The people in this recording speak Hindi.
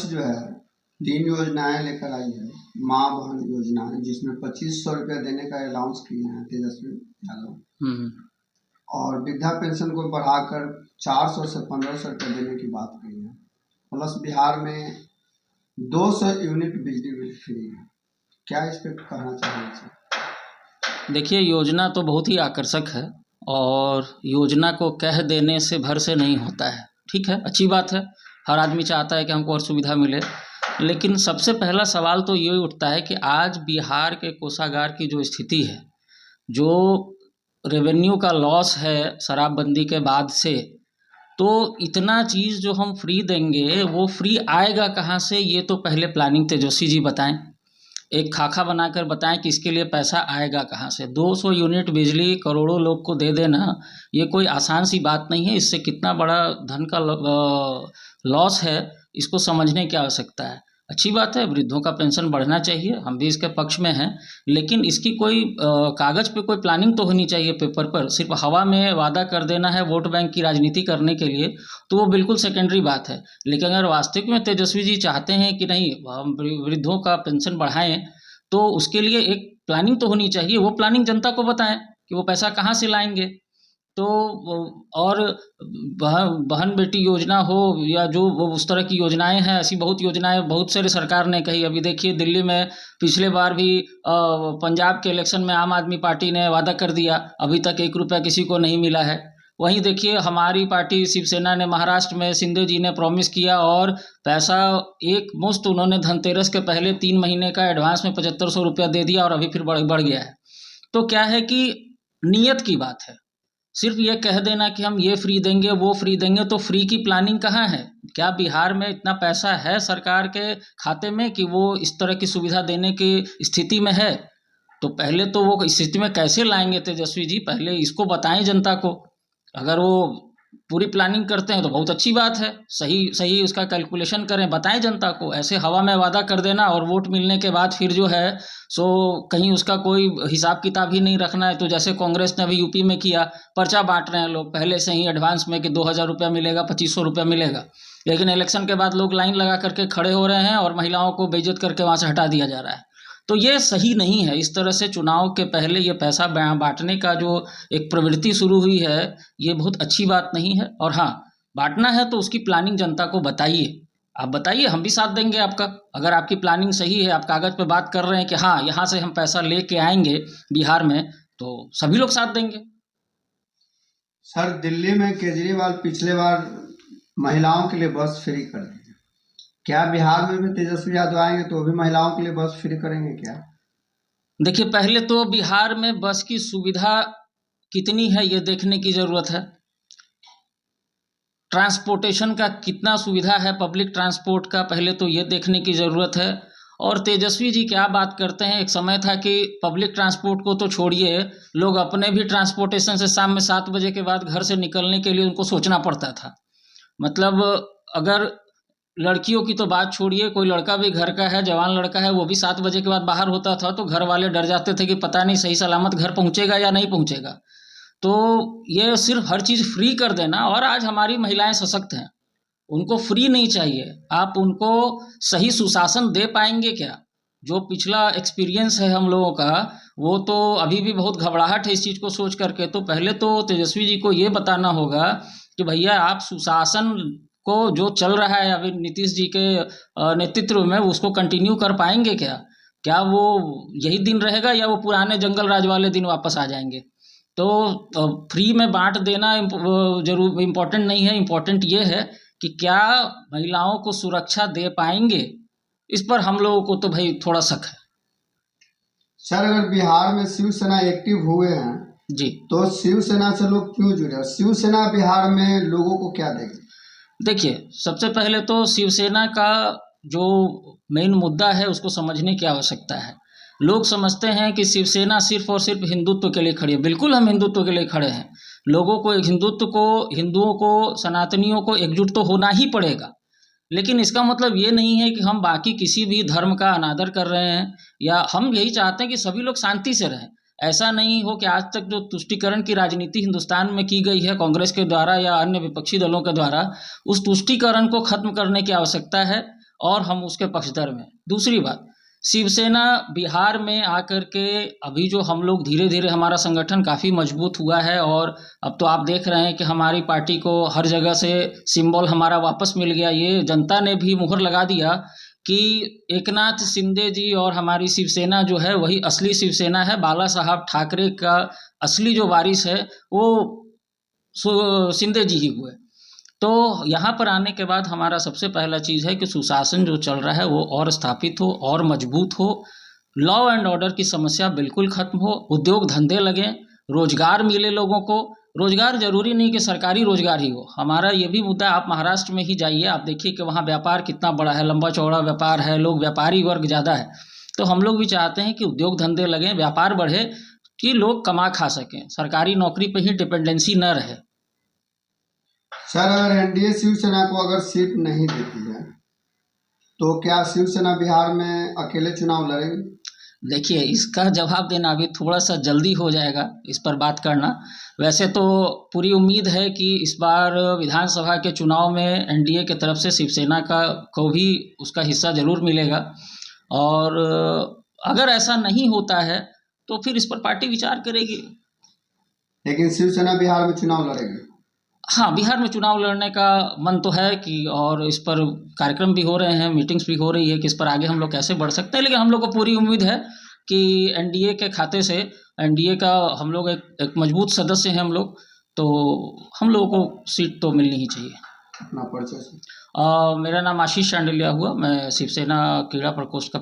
जो है 3 योजनाएं लेकर आई है। माँ बहन योजना जिसमें 2500 रुपया देने का अनाउंस किए हैं तेजस्वी यादव, और वृद्धा पेंशन को बढ़ाकर 400 से 1500 रुपया देने की बात कही है। प्लस बिहार में 200 यूनिट बिजली बिल फ्री है। क्या इस पे कहना चाहेंगे सर? देखिए, योजना तो बहुत ही आकर्षक है और योजना को कह देने से भर से नहीं होता है। ठीक है, अच्छी बात है, हर आदमी चाहता है कि हमको और सुविधा मिले, लेकिन सबसे पहला सवाल तो ये उठता है कि आज बिहार के कोषागार की जो स्थिति है, जो रेवेन्यू का लॉस है शराबबंदी के बाद से, तो इतना चीज़ जो हम फ्री देंगे वो फ्री आएगा कहाँ से, ये तो पहले प्लानिंग तेजस्वी जी बताएं, एक खाका बनाकर बताएं कि इसके लिए पैसा आएगा कहाँ से। 200 यूनिट बिजली करोड़ों लोग को दे देना ये कोई आसान सी बात नहीं है। इससे कितना बड़ा धन का लॉस है, इसको समझने की आवश्यकता है। अच्छी बात है, वृद्धों का पेंशन बढ़ना चाहिए, हम भी इसके पक्ष में हैं, लेकिन इसकी कोई कागज़ पे कोई प्लानिंग तो होनी चाहिए पेपर पर। सिर्फ हवा में वादा कर देना है वोट बैंक की राजनीति करने के लिए, तो वो बिल्कुल सेकेंडरी बात है। लेकिन अगर वास्तविक में तेजस्वी जी चाहते हैं कि नहीं हम वृद्धों का पेंशन बढ़ाएं, तो उसके लिए एक प्लानिंग तो होनी चाहिए। वो प्लानिंग जनता को बताएं कि वो पैसा कहाँ से लाएंगे। तो और बहन बेटी योजना हो या जो वो उस तरह की योजनाएं हैं, ऐसी बहुत योजनाएं बहुत सारी सरकार ने कही। अभी देखिए दिल्ली में पिछले बार भी पंजाब के इलेक्शन में आम आदमी पार्टी ने वादा कर दिया, अभी तक 1 रुपया किसी को नहीं मिला है। वहीं देखिए हमारी पार्टी शिवसेना ने महाराष्ट्र में शिंदे जी ने प्रॉमिस किया और पैसा एक मुश्त उन्होंने धनतेरस के पहले 3 महीने का एडवांस में 7500 रुपया दे दिया और अभी फिर बढ़ गया है। तो क्या है कि नीयत की बात है। सिर्फ ये कह देना कि हम ये फ्री देंगे वो फ्री देंगे, तो फ्री की प्लानिंग कहाँ है? क्या बिहार में इतना पैसा है सरकार के खाते में कि वो इस तरह की सुविधा देने की स्थिति में है? तो पहले तो वो स्थिति में कैसे लाएंगे तेजस्वी जी, पहले इसको बताएं जनता को। अगर वो पूरी प्लानिंग करते हैं तो बहुत अच्छी बात है, सही सही उसका कैलकुलेशन करें, बताएं जनता को। ऐसे हवा में वादा कर देना और वोट मिलने के बाद फिर जो है सो कहीं उसका कोई हिसाब किताब ही नहीं रखना है। तो जैसे कांग्रेस ने अभी यूपी में किया, पर्चा बांट रहे हैं लोग पहले से ही एडवांस में कि 2000 रुपया मिलेगा, 2500 रुपया मिलेगा, लेकिन इलेक्शन के बाद लोग लाइन लगा करके खड़े हो रहे हैं और महिलाओं को बेइज्जत करके वहाँ से हटा दिया जा रहा है। तो ये सही नहीं है। इस तरह से चुनाव के पहले ये पैसा बांटने का जो एक प्रवृत्ति शुरू हुई है, ये बहुत अच्छी बात नहीं है। और हाँ, बांटना है तो उसकी प्लानिंग जनता को बताइए। आप बताइए, हम भी साथ देंगे आपका। अगर आपकी प्लानिंग सही है, आप कागज़ पे बात कर रहे हैं कि हाँ यहाँ से हम पैसा लेके आएंगे बिहार में, तो सभी लोग साथ देंगे। सर, दिल्ली में केजरीवाल पिछले बार महिलाओं के लिए बस फ्री कर दी, क्या बिहार में भी तेजस्वी यादव आएंगे तो भी महिलाओं के लिए बस फ्री करेंगे क्या? देखिए, पहले तो बिहार में बस की सुविधा कितनी है ये देखने की ज़रूरत है। ट्रांसपोर्टेशन का कितना सुविधा है, पब्लिक ट्रांसपोर्ट का, पहले तो ये देखने की ज़रूरत है। और तेजस्वी जी क्या बात करते हैं, एक समय था कि पब्लिक ट्रांसपोर्ट को तो छोड़िए, लोग अपने भी ट्रांसपोर्टेशन से शाम में 7 बजे के बाद घर से निकलने के लिए उनको सोचना पड़ता था। मतलब अगर लड़कियों की तो बात छोड़िए, कोई लड़का भी घर का है, जवान लड़का है, वो भी 7 बजे के बाद बाहर होता था तो घर वाले डर जाते थे कि पता नहीं सही सलामत घर पहुँचेगा या नहीं पहुँचेगा। तो ये सिर्फ हर चीज़ फ्री कर देना, और आज हमारी महिलाएं सशक्त हैं, उनको फ्री नहीं चाहिए, आप उनको सही सुशासन दे पाएंगे क्या? जो पिछला एक्सपीरियंस है हम लोगों का, वो तो अभी भी बहुत घबराहट है इस चीज़ को सोच करके। तो पहले तो तेजस्वी जी को ये बताना होगा कि भैया आप सुशासन को जो चल रहा है अभी नीतीश जी के नेतृत्व में, उसको कंटिन्यू कर पाएंगे क्या? क्या वो यही दिन रहेगा या वो पुराने जंगल राज वाले दिन वापस आ जाएंगे? तो फ्री में बांट देना जरूर इम्पोर्टेंट नहीं है। इम्पोर्टेंट ये है कि क्या महिलाओं को सुरक्षा दे पाएंगे, इस पर हम लोगों को तो भाई थोड़ा शक है। सर, अगर बिहार में शिवसेना एक्टिव हुए हैं जी, तो शिवसेना से लोग क्यों जुड़े? शिवसेना बिहार में लोगों को क्या देगी? देखिए, सबसे पहले तो शिवसेना का जो मेन मुद्दा है उसको समझने की आवश्यकता है। लोग समझते हैं कि शिवसेना सिर्फ और सिर्फ हिंदुत्व के लिए खड़ी है। बिल्कुल हम हिंदुत्व के लिए खड़े हैं। लोगों को एक हिंदुओं को सनातनियों को एकजुट तो होना ही पड़ेगा, लेकिन इसका मतलब ये नहीं है कि हम बाकी किसी भी धर्म का अनादर कर रहे हैं, या हम यही चाहते हैं कि सभी लोग शांति से रहें। ऐसा नहीं हो कि आज तक जो तुष्टीकरण की राजनीति हिंदुस्तान में की गई है कांग्रेस के द्वारा या अन्य विपक्षी दलों के द्वारा, उस तुष्टीकरण को खत्म करने की आवश्यकता है। और हम उसके पक्षधर में। दूसरी बात, शिवसेना बिहार में आकर के अभी जो हम लोग धीरे धीरे हमारा संगठन काफ़ी मजबूत हुआ है, और अब तो आप देख रहे हैं कि हमारी पार्टी को हर जगह से सिंबल हमारा वापस मिल गया। ये जनता ने भी मुहर लगा दिया कि एकनाथ शिंदे जी और हमारी शिवसेना जो है वही असली शिवसेना है। बाला साहब ठाकरे का असली जो वारिस है वो शिंदे जी ही हुए। तो यहाँ पर आने के बाद हमारा सबसे पहला चीज़ है कि सुशासन जो चल रहा है वो और स्थापित हो और मजबूत हो, लॉ एंड ऑर्डर की समस्या बिल्कुल खत्म हो, उद्योग धंधे लगें, रोजगार मिले लोगों को। रोजगार जरूरी नहीं कि सरकारी रोजगार ही हो, हमारा ये भी मुद्दा, आप महाराष्ट्र में ही जाइए, आप देखिए कि वहाँ व्यापार कितना बड़ा है, लंबा चौड़ा व्यापार है, लोग व्यापारी वर्ग ज़्यादा है। तो हम लोग भी चाहते हैं कि उद्योग धंधे लगें, व्यापार बढ़े, कि लोग कमा खा सकें, सरकारी नौकरी पे ही डिपेंडेंसी न रहे। सर, अगर एनडीए शिवसेना को अगर सीट नहीं देती है तो क्या शिवसेना बिहार में अकेले चुनाव लड़ेगी? देखिए, इसका जवाब देना अभी थोड़ा सा जल्दी हो जाएगा, इस पर बात करना। वैसे तो पूरी उम्मीद है कि इस बार विधानसभा के चुनाव में एनडीए के तरफ से शिवसेना को भी उसका हिस्सा जरूर मिलेगा, और अगर ऐसा नहीं होता है तो फिर इस पर पार्टी विचार करेगी। लेकिन शिवसेना बिहार में चुनाव लड़ेगी? हाँ, बिहार में चुनाव लड़ने का मन तो है कि, और इस पर कार्यक्रम भी हो रहे हैं, मीटिंग्स भी हो रही है कि इस पर आगे हम लोग कैसे बढ़ सकते हैं। लेकिन हम लोग को पूरी उम्मीद है कि एनडीए के खाते से, एनडीए का हम लोग एक मजबूत सदस्य हैं हम लोग, तो हम लोगों को सीट तो मिलनी ही चाहिए। अपना परिचय। मेरा नाम आशीष शांडिल्या हुआ, मैं शिवसेना क्रीड़ा प्रकोष्ठ का